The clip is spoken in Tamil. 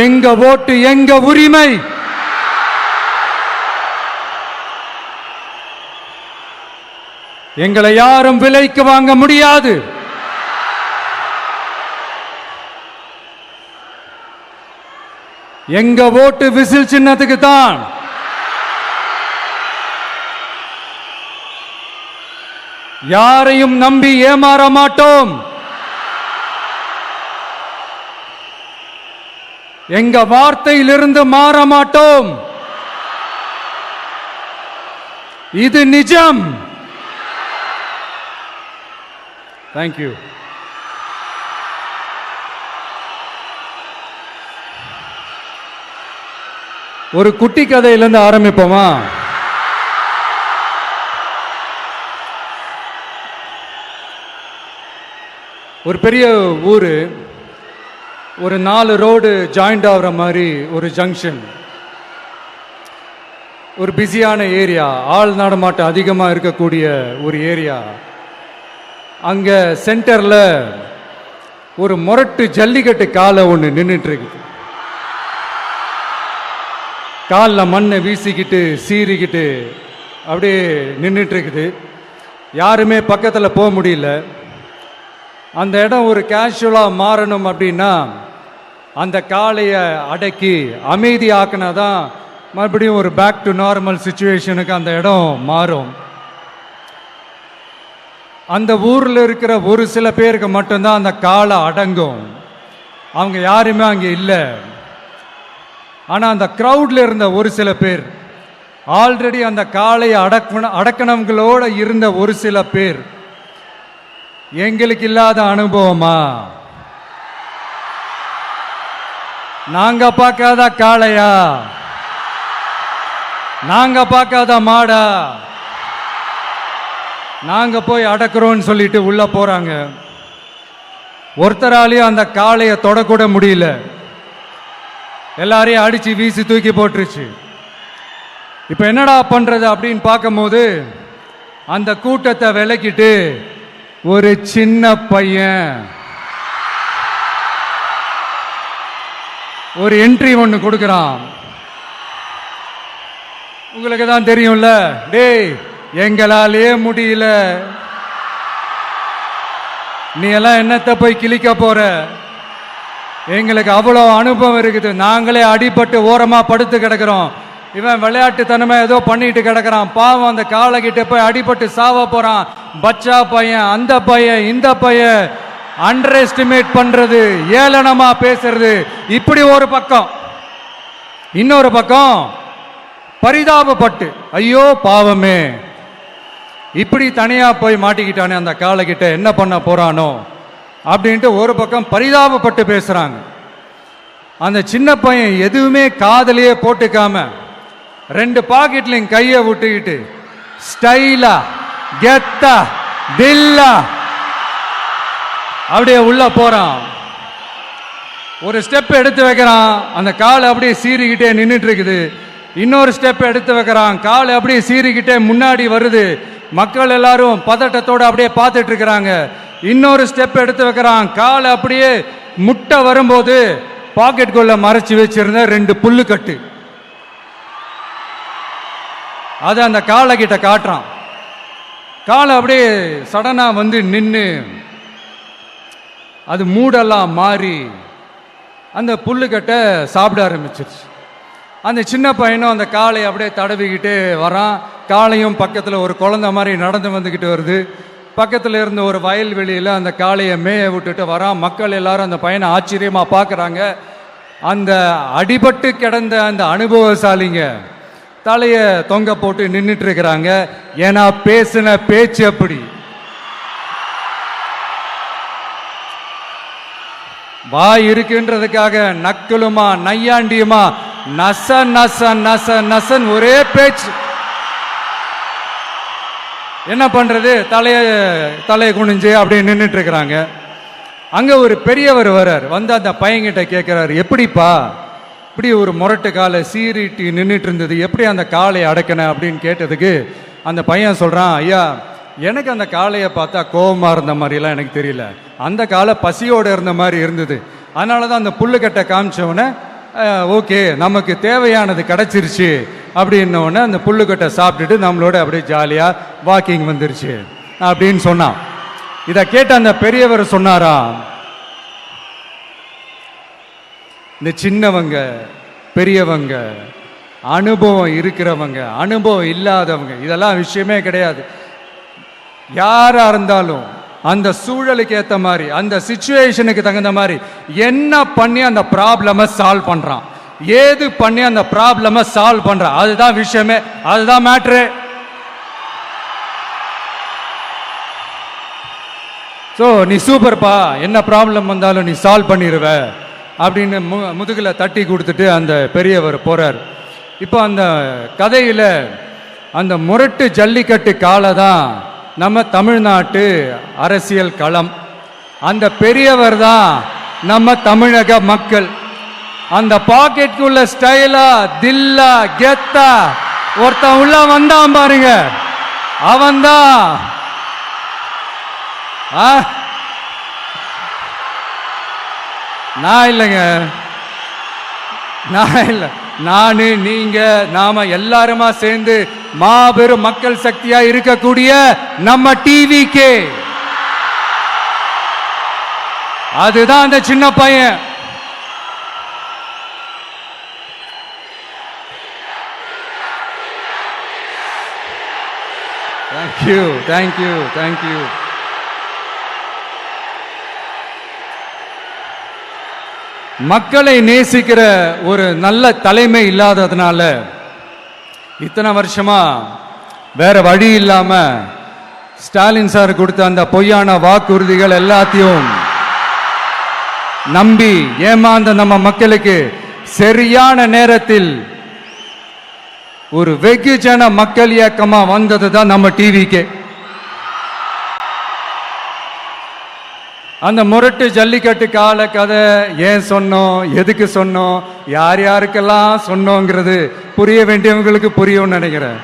எங்க ஓட்டு எங்க உரிமை. எங்களை யாரும் விலைக்கு வாங்க முடியாது. எங்க ஓட்டு விசில் சின்னத்துக்கு தான். யாரையும் நம்பி ஏமாற மாட்டோம். எங்க வார்த்தையிலிருந்து மாற மாட்டோம். இது நிஜம். தேங்க்யூ. ஒரு குட்டி கதையிலிருந்து ஆரம்பிப்போமா? ஒரு பெரிய ஊரு, ஒரு 4 ரோடு ஜாயிண்ட் ஆகிற மாதிரி ஒரு ஜங்ஷன், ஒரு பிஸியான ஏரியா, ஆள் நடமாட்டம் அதிகமாக இருக்கக்கூடிய ஒரு ஏரியா. அங்கே சென்டரில் ஒரு முரட்டு ஜல்லிக்கட்டு காலை ஒன்று நின்றுட்டு இருக்குது. காலில் மண்ணை வீசிக்கிட்டு சீறிக்கிட்டு அப்படியே நின்றுட்டு இருக்குது. யாருமே பக்கத்தில் போக முடியல. அந்த இடம் ஒரு கேஷுவலாக மாறணும் அப்படின்னா அந்த காளையை அடக்கி அமைதியாக்குனா தான் மறுபடியும் ஒரு பேக் டு நார்மல் சுச்சுவேஷனுக்கு அந்த இடம் மாறும். அந்த ஊரில் இருக்கிற ஒரு சில பேருக்கு மட்டும்தான் அந்த காளை அடங்கும். அவங்க யாருமே அங்கே இல்லை. ஆனால் அந்த க்ரௌடில் இருந்த ஒரு சில பேர், ஆல்ரெடி அந்த காளையை அடக்கணவங்களோட இருந்த ஒரு சில பேர், எங்களுக்கு இல்லாத அனுபவமா? நாங்க பார்க்காத காளையா? நாங்க பார்க்காத மாடா? நாங்க போய் அடக்குறோம்னு சொல்லிட்டு உள்ள போறாங்க. ஒருத்தராலையும் அந்த காளையை தொடக்கூட முடியல. எல்லாரையும் அடிச்சு வீசி தூக்கி போட்டுருச்சு. இப்ப என்னடா பண்றது அப்படின்னு பார்க்கும்போது அந்த கூட்டத்தை விலக்கிட்டு ஒரு சின்ன பையன் ஒரு என்ட்ரி ஒன்று கொடுக்குறான். உங்களுக்கு தான் தெரியும்ல, டேய் எங்களாலே முடியல, நீ எல்லாம் என்னத்தை போய் கிழிக்க போற? எங்களுக்கு அவ்வளோ அனுபவம் இருக்குது, நாங்களே அடிபட்டு ஓரமா படுத்து கிடக்கிறோம். இவன் விளையாட்டுத்தனமா ஏதோ பண்ணிட்டு கிடக்கிறான். பாவம், அந்த காளைகிட்ட போய் அடிபட்டு சாவ போறான். பச்சா பையன், அந்த பையன், இந்த பையன், அண்டர் எஸ்டிமேட் பண்றது, ஏளனமா பேசுறது, இப்படி ஒரு பக்கம். இன்னொரு பக்கம் பரிதாபப்பட்டு, ஐயோ பாவமே, இப்படி தனியா போய் மாட்டிக்கிட்டானே அந்த காளைகிட்ட, என்ன பண்ண போறானோ அப்படின்ட்டு ஒரு பக்கம் பரிதாபப்பட்டு பேசுறாங்க. அந்த சின்ன பையன் எதுவுமே காதலையே போட்டுக்காம 2 பாக்கெட்லையும் கையை விட்டுக்கிட்டு ஸ்டைலா கெத்தா தில்லா அப்படியே உள்ள போறான். ஒரு ஸ்டெப் எடுத்து வைக்கிறான், அந்த காலை அப்படியே சீறிக்கிட்டே நின்றுட்டு இருக்குது. இன்னொரு ஸ்டெப் எடுத்து வைக்கிறான், காலை அப்படியே சீறிக்கிட்டே முன்னாடி வருது. மக்கள் எல்லாரும் பதட்டத்தோட அப்படியே பார்த்துட்டு இருக்கிறாங்க. இன்னொரு ஸ்டெப் எடுத்து வைக்கிறான், காலை அப்படியே முட்டை வரும்போது பாக்கெட்டுக்குள்ள மறைச்சு வச்சிருந்த 2 புல்லு கட்டு அதை அந்த காளை கிட்ட காட்டுறான். காளை அப்படியே சடனா வந்து நின்று அது மூடெல்லாம் மாறி அந்த புல்லுக்கட்டை சாப்பிட ஆரம்பிச்சிருச்சு. அந்த சின்ன பையனும் அந்த காளையை அப்படியே தடவிக்கிட்டு வரான். காளையும் பக்கத்தில் ஒரு குழந்தை மாதிரி நடந்து வந்துக்கிட்டு வருது. பக்கத்தில் இருந்த ஒரு வயல்வெளியில் அந்த காளையை மேய விட்டுட்டு வரான். மக்கள் எல்லாரும் அந்த பையனை ஆச்சரியமாக பார்க்குறாங்க. அந்த அடிபட்டு கிடந்த அந்த அனுபவசாலிங்க தலையை தொங்க போட்டு நின்றுட்டு இருக்கிறாங்க. ஏன்னா பேசின பேச்சு அப்படி. வாய் இருக்குன்றதுக்காக நக்கலுமா நையாண்டியுமா நச நச நச நசன் ஒரே பேச்சு. என்ன பண்றது, தலையை குனிஞ்சு அப்படியே நின்றுட்டு இருக்கிறாங்க. அங்க ஒரு பெரியவர் வர்றார். வந்து அந்த பையன்கிட்ட கேட்கிறாரு, எப்படிப்பா இப்படி ஒரு முரட்டு காலை சீறிட்டு நின்றுட்டு இருந்தது, எப்படி அந்த காளையை அடக்கின அப்படின்னு கேட்டதுக்கு அந்த பையன் சொல்றான், ஐயா எனக்கு அந்த காளையை பார்த்தா கோபமா இருந்த மாதிரிலாம் எனக்கு தெரியல, அந்த காலை பசியோடு இருந்த மாதிரி இருந்தது. அதனால தான் அந்த புல்லுக்கட்டை காமிச்சவனை ஓகே நமக்கு தேவையானது கிடைச்சிருச்சு அப்படின்னோடனே அந்த புல்லுக்கட்டை சாப்பிட்டுட்டு நம்மளோட அப்படியே ஜாலியாக வாக்கிங் வந்துருச்சு அப்படின்னு சொன்னான். இதை கேட்ட அந்த பெரியவர் சொன்னாரா, இந்த சின்னவங்க பெரியவங்க அனுபவம் இருக்கிறவங்க அனுபவம் இல்லாதவங்க இதெல்லாம் விஷயமே கிடையாது. யாரா இருந்தாலும் அந்த சூழலுக்கு ஏற்ற மாதிரி அந்த சிச்சுவேஷனுக்கு தகுந்த மாதிரி என்ன பண்ணி அந்த ப்ராப்ளமை சால்வ் பண்றான், ஏது பண்ணி அந்த ப்ராப்ளமை சால்வ் பண்றான், அதுதான் விஷயமே, அதுதான் மேட்ரு. ஸோ நீ சூப்பர்ப்பா, என்ன ப்ராப்ளம் வந்தாலும் நீ சால்வ் பண்ணிடுவ அப்படின்னு முதுகில் தட்டி கொடுத்துட்டு அந்த பெரியவர் போறார். இப்போ அந்த கதையில் அந்த முரட்டு ஜல்லிக்கட்டு காலை தான் நம்ம தமிழ்நாட்டு அரசியல் களம். அந்த பெரியவர் தான் நம்ம தமிழக மக்கள். அந்த பாக்கெட்டுக்குள்ள ஸ்டைலா தில்லா கெத்தா ஒருத்தன் உள்ள வந்தான் பாருங்க, அவன்தான் நான் இல்லைங்க, நான் இல்லை, நானு நீங்க நாம எல்லாருமா சேர்ந்து மாபெரும் மக்கள் சக்தியா இருக்கக்கூடிய நம்ம டிவிகே, அதுதான் அந்த சின்ன பையன். Thank you thank you thank you. மக்களை நேசிக்கிற ஒரு நல்ல தலைமை இல்லாததுனால இத்தனை வருஷமா வேற வழி இல்லாம ஸ்டாலின் சார் கொடுத்த அந்த பொய்யான வாக்குறுதிகள் எல்லாத்தையும் நம்பி ஏமாந்த நம்ம மக்களுக்கு சரியான நேரத்தில் ஒரு வெகுஜன மக்கள் இயக்கமா வந்தது தான் நம்ம டிவிக்கு. அந்த முரட்டு ஜல்லிக்கட்டு கால கதை ஏன் சொன்னோம், எதுக்கு சொன்னோம், யார் யாருக்கெல்லாம் சொன்னோங்கிறது புரிய வேண்டியவங்களுக்கு புரியும்னு நினைக்கிறேன்.